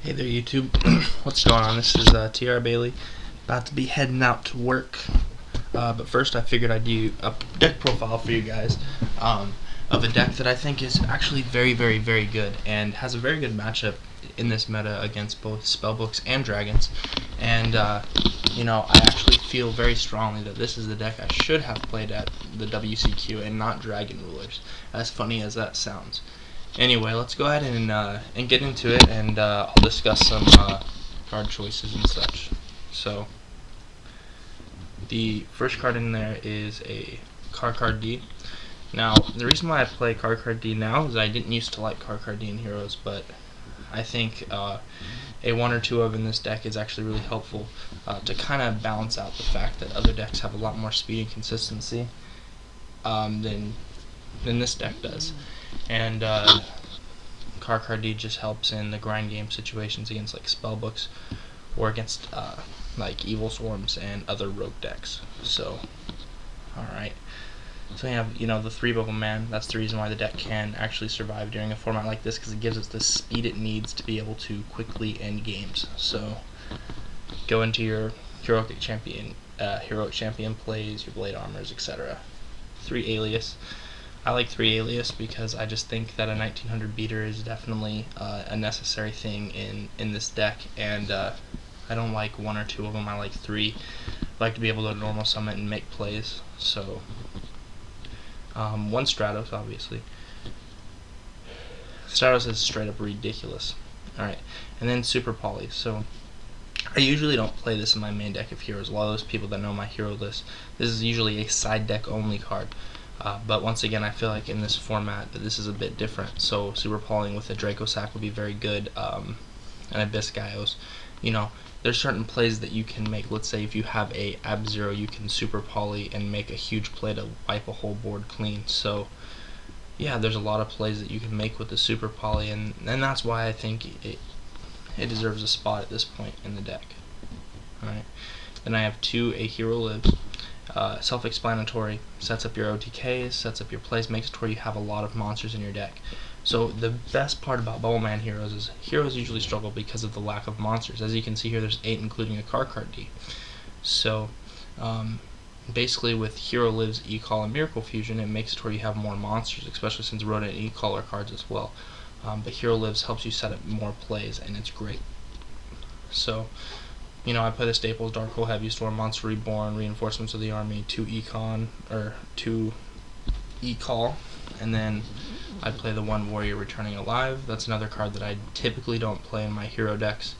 Hey there, YouTube. What's going on? This is TR Bailey, about to be heading out to work. But first, I figured I'd do a deck profile for you guys of a deck that I think is actually very, very, very good and has a very good matchup in this meta against both spellbooks and dragons. And I actually feel very strongly that this is the deck I should have played at the WCQ and not Dragon Rulers, as funny as that sounds. Anyway, let's go ahead and get into it, and I'll discuss some card choices and such. So, the first card in there is a Card D. Now, the reason why I play Card D now is I didn't used to like Card D in Heroes, but I think a one or two of in this deck is actually really helpful to kind of balance out the fact that other decks have a lot more speed and consistency than this deck does. And Card D just helps in the grind game situations against like spellbooks or against like Evil Swarms and other rogue decks. So, alright. So we have, the 3 Bubble Man. That's the reason why the deck can actually survive during a format like this, because it gives it the speed it needs to be able to quickly end games. So, go into your heroic champion plays, your blade armors, etc. 3 Alias. I like 3 Alias because I just think that a 1900 beater is definitely a necessary thing in this deck, and I don't like 1 or 2 of them. I like 3. I like to be able to normal summon and make plays. So 1 Stratos, obviously. Stratos is straight up ridiculous. Alright, and then Super Poly. So I usually don't play this in my main deck of heroes. A lot of those people that know my hero list, this is usually a side deck only card. But once again, I feel like in this format that this is a bit different. So Super Polying with a Draco Sack would be very good, and Abyss Gaios. There's certain plays that you can make. Let's say if you have a Ab-Zero, you can Super Poly and make a huge play to wipe a whole board clean. So yeah, there's a lot of plays that you can make with the Super Poly, and that's why I think it deserves a spot at this point in the deck. Alright, then I have 2 A Hero Lives. Self-explanatory, sets up your OTKs, sets up your plays, makes it where you have a lot of monsters in your deck. So the best part about Bubble Man heroes is heroes usually struggle because of the lack of monsters. As you can see here, there's 8, including a Card D. So basically with Hero Lives, E-Call, and Miracle Fusion, it makes it where you have more monsters, especially since Rodent and E-Call are cards as well. But Hero Lives helps you set up more plays, and it's great. So I play the staples: Dark Hole, Heavy Storm, Monster Reborn, Reinforcements of the Army, 2 E-Call, and then I play the 1 Warrior Returning Alive. That's another card that I typically don't play in my hero decks,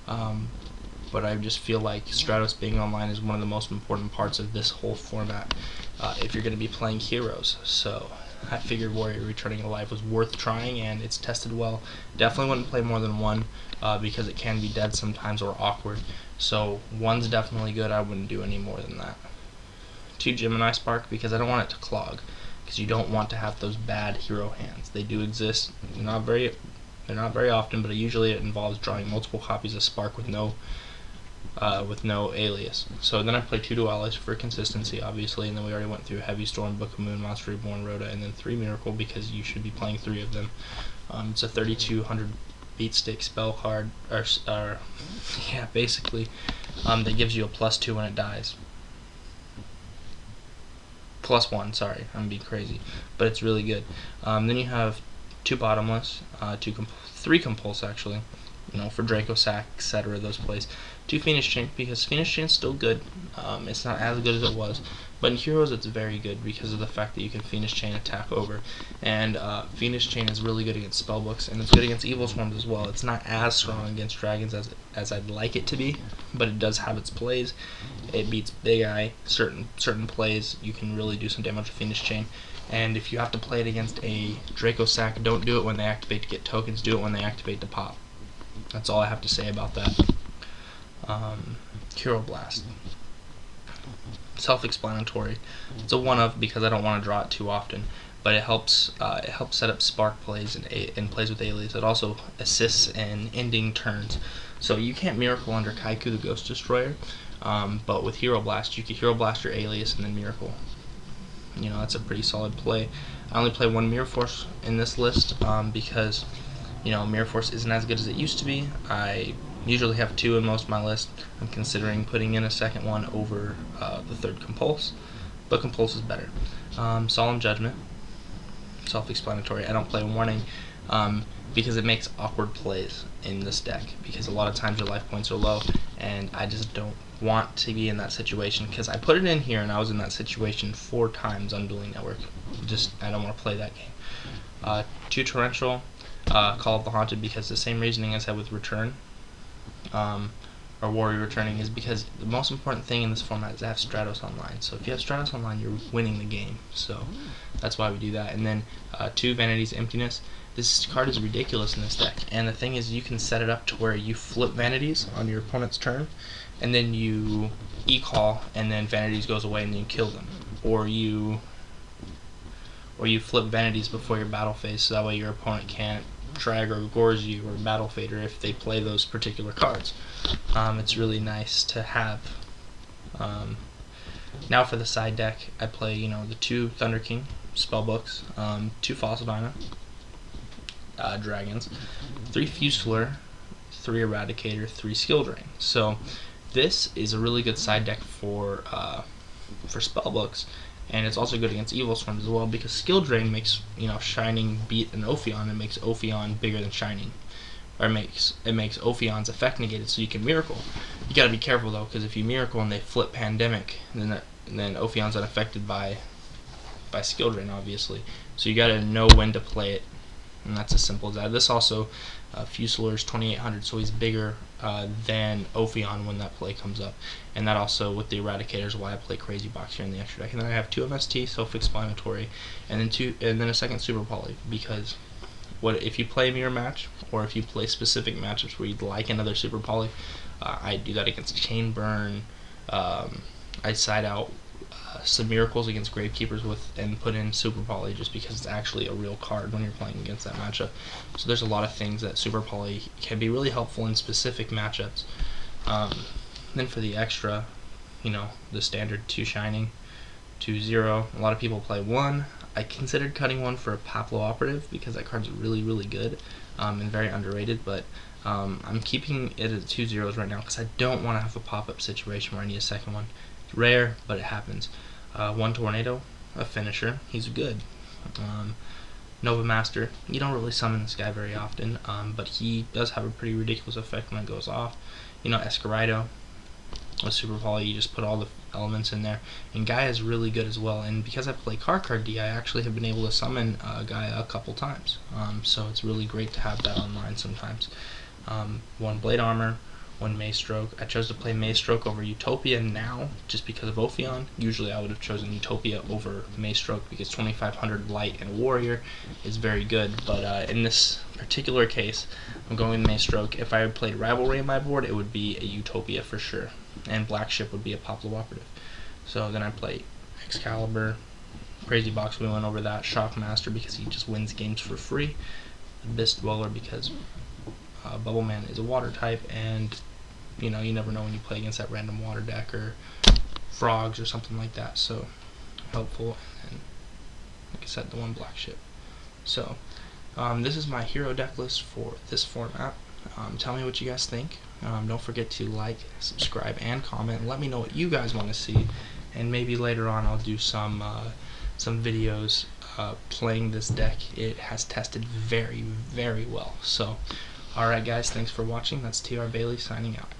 but I just feel like Stratos being online is one of the most important parts of this whole format if you're going to be playing heroes. So I figured Warrior Returning Alive was worth trying, and it's tested well. Definitely wouldn't play more than 1 because it can be dead sometimes or awkward. So 1's definitely good. I wouldn't do any more than that. 2 Gemini Spark, because I don't want it to clog, because you don't want to have those bad hero hands. They do exist. They're not very often, but usually it involves drawing multiple copies of Spark with no alias. So then I play 2 Dualis for consistency, obviously, and then we already went through Heavy Storm, Book of Moon, Monster Reborn, Rhoda, and then 3 Miracle, because you should be playing 3 of them. It's a 3200 beat stick spell card, basically, that gives you a +2 when it dies. +1, sorry, I'm being crazy, but it's really good. Then you have 2 Bottomless, 3 Compulse actually, for Draco Sack, etc. Those plays. 2 Phoenix Chain, because Phoenix Chain's still good. It's not as good as it was, but in Heroes it's very good because of the fact that you can Phoenix Chain attack over, and Phoenix Chain is really good against spellbooks, and it's good against Evil Swarms as well. It's not as strong against dragons as I'd like it to be, but it does have its plays. It beats Big Eye. Certain plays you can really do some damage with Phoenix Chain. And if you have to play it against a Draco Sack, don't do it when they activate to get tokens. Do it when they activate to pop. That's all I have to say about that. Hero Blast. Self-explanatory. It's a 1-of because I don't want to draw it too often, but it helps set up Spark plays and plays with Alias. It also assists in ending turns. So you can't Miracle under Kaiku the Ghost Destroyer, but with Hero Blast you can Hero Blast your Alias and then Miracle. That's a pretty solid play. I only play 1 Mirror Force in this list because Mirror Force isn't as good as it used to be. I usually have 2 in most of my list. I'm considering putting in a second one over the third Compulse, but Compulse is better. Solemn Judgment, self-explanatory. I don't play Warning because it makes awkward plays in this deck, because a lot of times your life points are low, and I just don't want to be in that situation, because I put it in here and I was in that situation 4 times on Dueling Network. I don't want to play that game. 2 Torrential, Call of the Haunted, because the same reasoning as I had with Return, or Warrior Returning, is because the most important thing in this format is to have Stratos online. So if you have Stratos online, you're winning the game. So that's why we do that. And then 2 Vanity's Emptiness. This card is ridiculous in this deck, and the thing is, you can set it up to where you flip Vanities on your opponent's turn, and then you e-call, and then Vanities goes away and you kill them. Or you flip Vanities before your battle phase, so that way your opponent can't drag or Gorz you or Battle Fader if they play those particular cards. It's really nice to have. Now for the side deck, I play the 2 Thunder King spellbooks, 2 Fossil Dyna dragons, 3 Fusilier, 3 Eradicator, 3 Skill Drain. So this is a really good side deck for spellbooks, and it's also good against Evil Swarms as well, because Skill Drain makes Shining beat an Ophion, and makes Ophion bigger than Shining, or it makes Ophion's effect negated, so you can Miracle. You gotta be careful though, because if you Miracle and they flip Pandemic, then Ophion's unaffected by Skill Drain, obviously. So you gotta know when to play it, and that's as simple as that. This also, Fusilier's 2800, so he's bigger than Ophion when that play comes up. And that also, with the Eradicators, why I play Crazy Box here in the extra deck. And then I have 2 MST, self-explanatory, and then a second Super Poly, because if you play a mirror match, or if you play specific matchups where you'd like another Super Poly, I do that against Chain Burn. I side out some Miracles against Gravekeepers and put in Super Poly, just because it's actually a real card when you're playing against that matchup. So there's a lot of things that Super Poly can be really helpful in specific matchups. Then for the extra, the standard 2 Shining, 2 0. A lot of people play 1. I considered cutting 1 for a Paplo Operative, because that card's really, really good and very underrated, but I'm keeping it at 2 zeros right now because I don't want to have a pop-up situation where I need a second one. It's rare, but it happens. 1 Tornado, a finisher. He's good. Nova Master. You don't really summon this guy very often, but he does have a pretty ridiculous effect when it goes off. Escarido. With Super Poly, you just put all the elements in there, and Gaia is really good as well. And because I play Card D, I actually have been able to summon Gaia a couple times, so it's really great to have that online sometimes. 1 Blade Armor, 1 Maestroke. I chose to play Maestroke over Utopia now, just because of Ophion. Usually I would have chosen Utopia over Maestroke, because 2500 Light and Warrior is very good, but in this particular case, I'm going with Maestroke. If I had played Rivalry on my board, it would be a Utopia for sure, and Black Ship would be a Paplo Operative. So then I play Excalibur, Crazy Box, we went over that, Shockmaster because he just wins games for free, Abyss Dweller because Bubble Man is a water type, and you never know when you play against that random water deck or frogs or something like that, so helpful. And like I said, the 1 Black Ship. So this is my hero deck list for this format. Tell me what you guys think. Don't forget to like, subscribe, and comment, and let me know what you guys want to see, and maybe later on I'll do some videos playing this deck. It has tested very, very well. So alright guys, thanks for watching. That's TR Bailey signing out.